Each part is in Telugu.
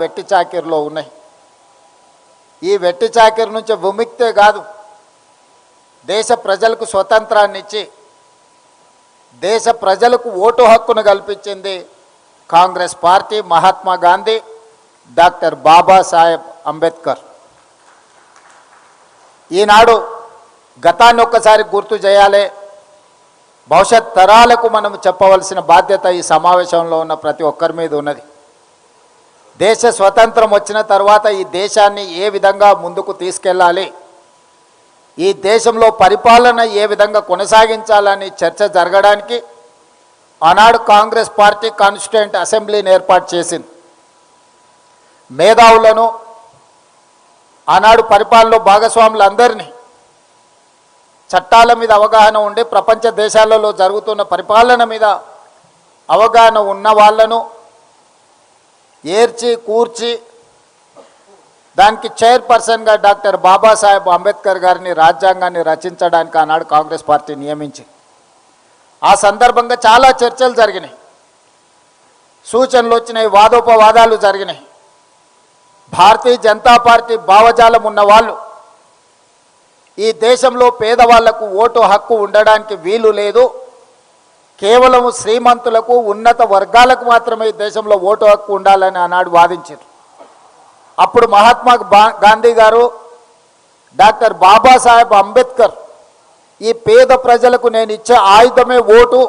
వెట్టి చాకిరిలో ఉన్నాయి. ఈ వెట్టి చాకిరి నుంచి విముక్తే కాదు, దేశ ప్రజలకు స్వతంత్రాన్ని ఇచ్చి దేశ ప్రజలకు ఓటు హక్కును కల్పించింది కాంగ్రెస్ పార్టీ, మహాత్మా గాంధీ, డాక్టర్ బాబాసాహెబ్ అంబేద్కర్. ఈనాడు గతాన్ని ఒక్కసారి గుర్తు చేయాలి. భవిష్యత్ తరాలకు మనం చెప్పవలసిన బాధ్యత ఈ సమావేశంలో ఉన్న ప్రతి ఒక్కరి మీద ఉన్నది. దేశ స్వతంత్రం వచ్చిన తర్వాత ఈ దేశాన్ని ఏ విధంగా ముందుకు తీసుకెళ్ళాలి, ఈ దేశంలో పరిపాలన ఏ విధంగా కొనసాగించాలని చర్చ జరగడానికి ఆనాడు కాంగ్రెస్ పార్టీ కాన్స్టిట్యూయెంట్ అసెంబ్లీని ఏర్పాటు చేసింది. మేధావులను, ఆనాడు పరిపాలనలో భాగస్వాములందరినీ, చట్టాల మీద అవగాహన ఉండి ప్రపంచ దేశాలలో జరుగుతున్న పరిపాలన మీద అవగాహన ఉన్న వాళ్ళను ఏర్చి కూర్చి దానికి చైర్పర్సన్గా డాక్టర్ బాబాసాహెబ్ అంబేద్కర్ గారిని రాజ్యాంగాన్ని రచించడానికి ఆనాడు కాంగ్రెస్ పార్టీ నియమించింది. ఆ సందర్భంగా చాలా చర్చలు జరిగినాయి, సూచనలు వచ్చినాయి, వాదోపవాదాలు జరిగినాయి. భారతీయ జనతా పార్టీ భావజాలం ఉన్నవాళ్ళు ఈ దేశంలో పేదవాళ్లకు ఓటు హక్కు ఉండడానికి వీలు లేదు, కేవలం శ్రీమంతులకు, ఉన్నత వర్గాలకు మాత్రమే ఈ దేశంలో ఓటు హక్కు ఉండాలని ఆనాడు వాదించారు. అప్పుడు మహాత్మా గాంధీ గారు, డాక్టర్ బాబాసాహెబ్ అంబేద్కర్ ఈ పేద ప్రజలకు నేను ఇచ్చే ఆయుధమే ఓటు,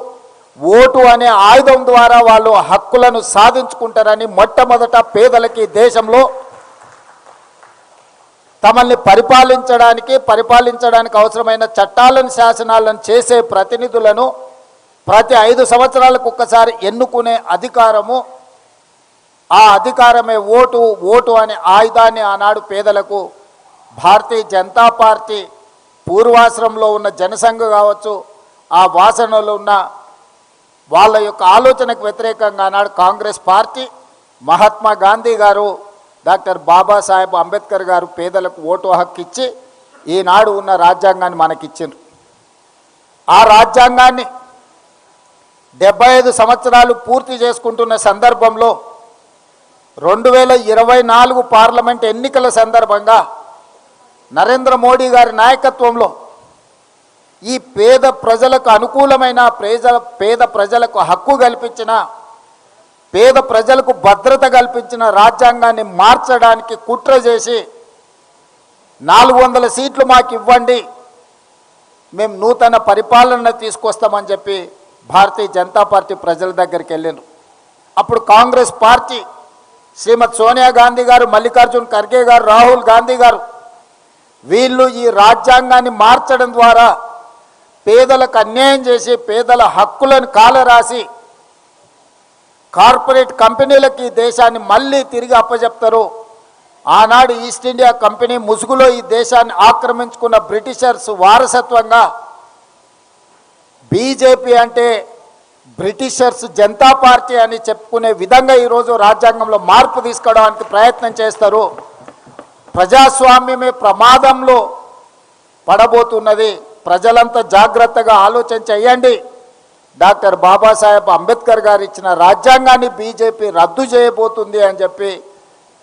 ఓటు అనే ఆయుధం ద్వారా వాళ్ళు హక్కులను సాధించుకుంటారని మొట్టమొదట పేదలకి దేశంలో తమల్ని పరిపాలించడానికి అవసరమైన చట్టాలను, శాసనాలను చేసే ప్రతినిధులను ప్రతి 5 సంవత్సరాలకు ఒక్కసారి ఎన్నుకునే అధికారము, ఆ అధికారమే ఓటు. ఓటు అనే ఆయుధాన్ని ఆనాడు పేదలకు భారతీయ జనతా పార్టీ పూర్వాశ్రమంలో ఉన్న జనసంఘ కావచ్చు, ఆ వాసనలో ఉన్న వాళ్ళ యొక్క ఆలోచనకు వ్యతిరేకంగా ఆనాడు కాంగ్రెస్ పార్టీ, మహాత్మా గాంధీ గారు, డాక్టర్ బాబాసాహెబ్ అంబేద్కర్ గారు పేదలకు ఓటు హక్కు ఇచ్చి ఈనాడు ఉన్న రాజ్యాంగాన్ని మనకిచ్చిండ్రు. ఆ రాజ్యాంగాన్ని 75 సంవత్సరాలు పూర్తి చేసుకుంటున్న సందర్భంలో 2024 పార్లమెంట్ ఎన్నికల సందర్భంగా నరేంద్ర మోడీ గారి నాయకత్వంలో ఈ పేద ప్రజలకు అనుకూలమైన, పేద ప్రజలకు హక్కు కల్పించిన, పేద ప్రజలకు భద్రత కల్పించిన రాజ్యాంగాన్ని మార్చడానికి కుట్ర చేసి 400 సీట్లు మాకు ఇవ్వండి, మేము నూతన పరిపాలన తీసుకొస్తామని చెప్పి భారతీయ జనతా పార్టీ ప్రజల దగ్గరికి వెళ్ళారు. అప్పుడు కాంగ్రెస్ పార్టీ శ్రీమతి సోనియా గాంధీ గారు, మల్లికార్జున్ ఖర్గే గారు, రాహుల్ గాంధీ గారు వీళ్ళు ఈ రాజ్యాంగాన్ని మార్చడం ద్వారా పేదలకు అన్యాయం చేసి పేదల హక్కులను కాలరాసి కార్పొరేట్ కంపెనీలకి ఈ దేశాన్ని మళ్ళీ తిరిగి అప్పచెప్తారు. ఆనాడు ఈస్ట్ ఇండియా కంపెనీ ముసుగులో ఈ దేశాన్ని ఆక్రమించుకున్న బ్రిటిషర్స్ వారసత్వంగా బీజేపీ అంటే బ్రిటిషర్స్ జనతా పార్టీ అని చెప్పుకునే విధంగా ఈరోజు రాజ్యాంగంలో మార్పు తీసుకోవడానికి ప్రయత్నం చేస్తారు. ప్రజాస్వామ్యమే ప్రమాదంలో పడబోతున్నది. ప్రజలంతా జాగ్రత్తగా ఆలోచన చేయండి. డాక్టర్ బాబాసాహెబ్ అంబేద్కర్ గారు ఇచ్చిన రాజ్యాంగాన్ని బీజేపీ రద్దు చేయబోతుంది అని చెప్పి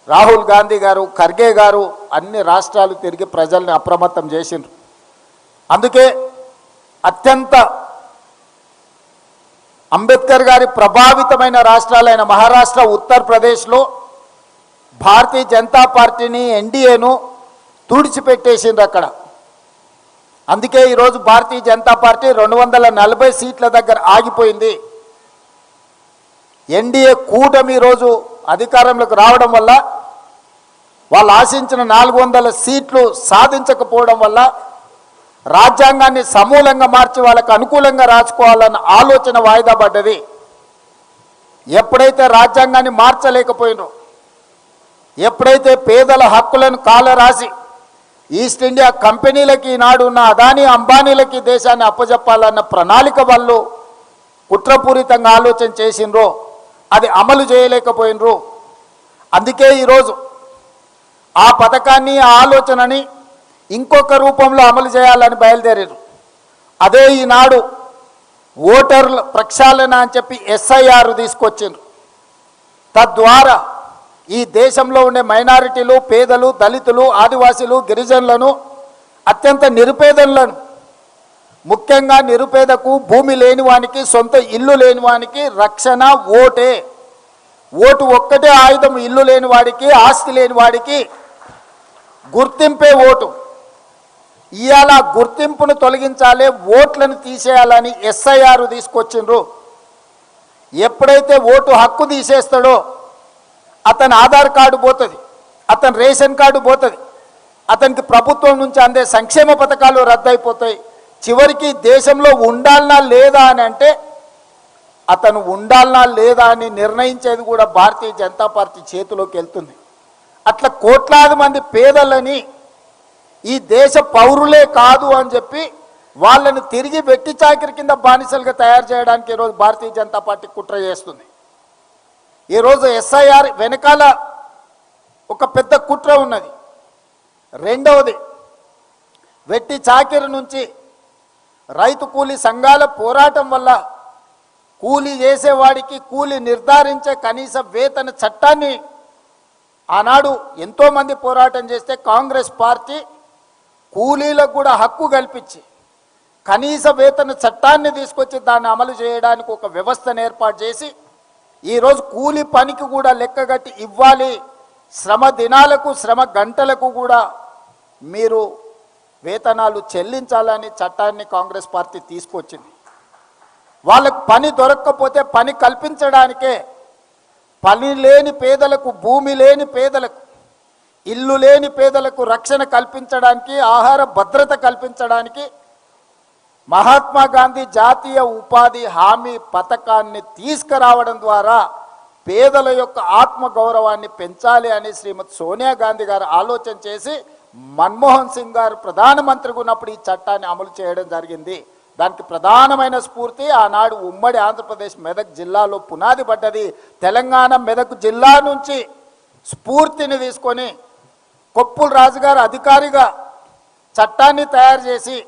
రాహుల్ గాంధీ గారు, ఖర్గే గారు అన్ని రాష్ట్రాలు తిరిగి ప్రజల్ని అప్రమత్తం చేసిండ్రు. అందుకే అత్యంత అంబేద్కర్ గారి ప్రభావితమైన రాష్ట్రాలైన మహారాష్ట్ర, ఉత్తరప్రదేశ్లో భారతీయ జనతా పార్టీని, ఎన్డీఏను తుడిచిపెట్టేసిండ్రు అక్కడ. అందుకే ఈరోజు భారతీయ జనతా పార్టీ 240 సీట్ల దగ్గర ఆగిపోయింది. ఎన్డీఏ కూటమి ఈరోజు అధికారంలోకి రావడం వల్ల, వాళ్ళు ఆశించిన 400 సీట్లు సాధించకపోవడం వల్ల రాజ్యాంగాన్ని సమూలంగా మార్చి వాళ్ళకు అనుకూలంగా రాసుకోవాలన్న ఆలోచన వాయిదా పడ్డది. ఎప్పుడైతే రాజ్యాంగాన్ని మార్చలేకపోయినో, ఎప్పుడైతే పేదల హక్కులను కాలరాసి ఈస్ట్ ఇండియా కంపెనీలకి, ఈనాడు ఉన్న అదానీ అంబానీలకి దేశాన్ని అప్పజెప్పాలన్న ప్రణాళిక వాళ్ళు కుట్రపూరితంగా ఆలోచన చేసినరో అది అమలు చేయలేకపోయినరు. అందుకే ఈరోజు ఆ పథకాన్ని, ఆ ఆలోచనని ఇంకొక రూపంలో అమలు చేయాలని బయలుదేరారు. అదే ఈనాడు ఓటర్ల ప్రక్షాళన అని చెప్పి SIR తీసుకొచ్చిండ్రు. తద్వారా ఈ దేశంలో ఉండే మైనారిటీలు, పేదలు, దళితులు, ఆదివాసీలు, గిరిజనులను, అత్యంత నిరుపేదలను, ముఖ్యంగా నిరుపేదకు, భూమి లేని వానికి, సొంత ఇల్లు లేని వానికి రక్షణ ఓటే. ఓటు ఒక్కటే ఆయుధం. ఇల్లు లేని వాడికి, ఆస్తి లేని వాడికి గుర్తింపే ఓటు. ఇవాళ గుర్తింపును తొలగించాలి, ఓట్లను తీసేయాలని ఎస్ఐఆర్ తీసుకొచ్చిండ్రు. ఎప్పుడైతే ఓటు హక్కు తీసేస్తాడో అతని ఆధార్ కార్డు పోతుంది, అతని రేషన్ కార్డు పోతుంది, అతనికి ప్రభుత్వం నుంచి అందే సంక్షేమ పథకాలు రద్దయిపోతాయి. చివరికి దేశంలో ఉండాలనా లేదా అని అంటే అతను ఉండాలనా లేదా అని నిర్ణయించేది కూడా భారతీయ జనతా పార్టీ చేతిలోకి వెళ్తుంది. అట్లా కోట్లాది మంది పేదలని ఈ దేశ పౌరులే కాదు అని చెప్పి వాళ్ళని తిరిగి వెట్టి చాకిరి కింద బానిసలుగా తయారు చేయడానికి ఈరోజు భారతీయ జనతా పార్టీ కుట్ర చేస్తుంది. ఈరోజు ఎస్ఐఆర్ వెనకాల ఒక పెద్ద కుట్ర ఉన్నది. రెండవది, వెట్టి చాకిరి నుంచి రైతు కూలీ సంఘాల పోరాటం వల్ల కూలీ చేసేవాడికి కూలీ నిర్ధారించే కనీస వేతన చట్టాన్ని ఆనాడు ఎంతోమంది పోరాటం చేస్తే కాంగ్రెస్ పార్టీ కూలీలకు కూడా హక్కు కల్పించి కనీస వేతన చట్టాన్ని తీసుకొచ్చి దాన్ని అమలు చేయడానికి ఒక వ్యవస్థను ఏర్పాటు చేసి ఈరోజు కూలీ పనికి కూడా లెక్కగట్టి ఇవ్వాలి, శ్రమ దినాలకు, శ్రమ గంటలకు కూడా మీరు వేతనాలు చెల్లించాలని చట్టాన్ని కాంగ్రెస్ పార్టీ తీసుకొచ్చింది. వాళ్ళకు పని దొరక్కపోతే పని కల్పించడానికే పని లేని పేదలకు, భూమి లేని పేదలకు, ఇల్లు లేని పేదలకు రక్షణ కల్పించడానికి, ఆహార భద్రత కల్పించడానికి మహాత్మా గాంధీ జాతీయ ఉపాధి హామీ పథకాన్ని తీసుకురావడం ద్వారా పేదల యొక్క ఆత్మగౌరవాన్ని పెంచాలి అని శ్రీమతి సోనియా గాంధీ గారు ఆలోచన చేసి మన్మోహన్ సింగ్ గారు ప్రధానమంత్రిగా ఉన్నప్పుడు ఈ చట్టాన్ని అమలు చేయడం జరిగింది. దానికి ప్రధానమైన స్ఫూర్తి ఆనాడు ఉమ్మడి ఆంధ్రప్రదేశ్ మెదక్ జిల్లాలో పునాది పడ్డది. తెలంగాణ మెదక్ జిల్లా నుంచి స్ఫూర్తిని తీసుకొని కొప్పుల రాజుగారు అధికారిగా చట్టాన్ని తయారు చేసి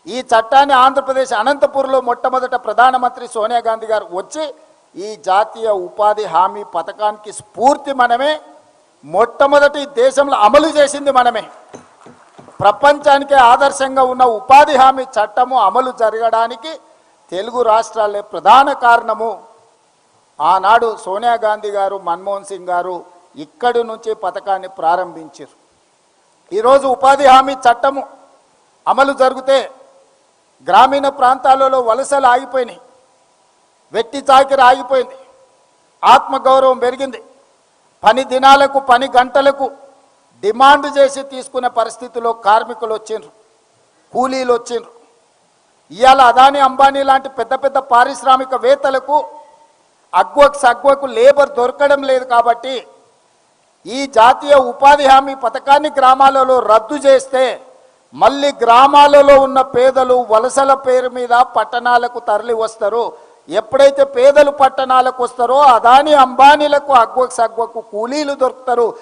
ఈ చట్టాన్ని ఆంధ్రప్రదేశ్ అనంతపూర్లో మొట్టమొదట ప్రధానమంత్రి సోనియా గాంధీ గారు వచ్చి ఈ జాతీయ ఉపాధి హామీ పథకానికి స్ఫూర్తి మనమే, మొట్టమొదటి దేశంలో అమలు చేసింది మనమే. ప్రపంచానికే ఆదర్శంగా ఉన్న ఉపాధి హామీ చట్టము అమలు జరగడానికి తెలుగు రాష్ట్రాలే ప్రధాన కారణము. ఆనాడు సోనియా గాంధీ గారు, మన్మోహన్ సింగ్ గారు ఇక్కడి నుంచి పథకాన్ని ప్రారంభించారు. ఈరోజు ఉపాధి హామీ చట్టము అమలు జరిగితే గ్రామీణ ప్రాంతాలలో వలసలు ఆగిపోయినాయి, వెట్టి చాకిరి ఆగిపోయింది, ఆత్మగౌరవం పెరిగింది. పని దినాలకు, పని గంటలకు డిమాండ్ చేసి తీసుకునే పరిస్థితిలో కార్మికులు వచ్చిండ్రు, కూలీలు వచ్చిండ్రు. ఇవాళ అదానీ, అంబానీ లాంటి పెద్ద పెద్ద పారిశ్రామికవేత్తలకు అగ్వకు లేబర్ దొరకడం లేదు. కాబట్టి ఈ జాతీయ ఉపాధి హామీ పథకాన్ని గ్రామాలలో రద్దు చేస్తే మళ్ళీ గ్రామాలలో ఉన్న పేదలు వలసల పేరు మీద పట్టణాలకు తరలి వస్తారు. ఎప్పుడైతే పేదలు పట్టణాలకు వస్తారో అదానీ అంబానీలకు అగ్వకు కూలీలు దొరుకుతారు.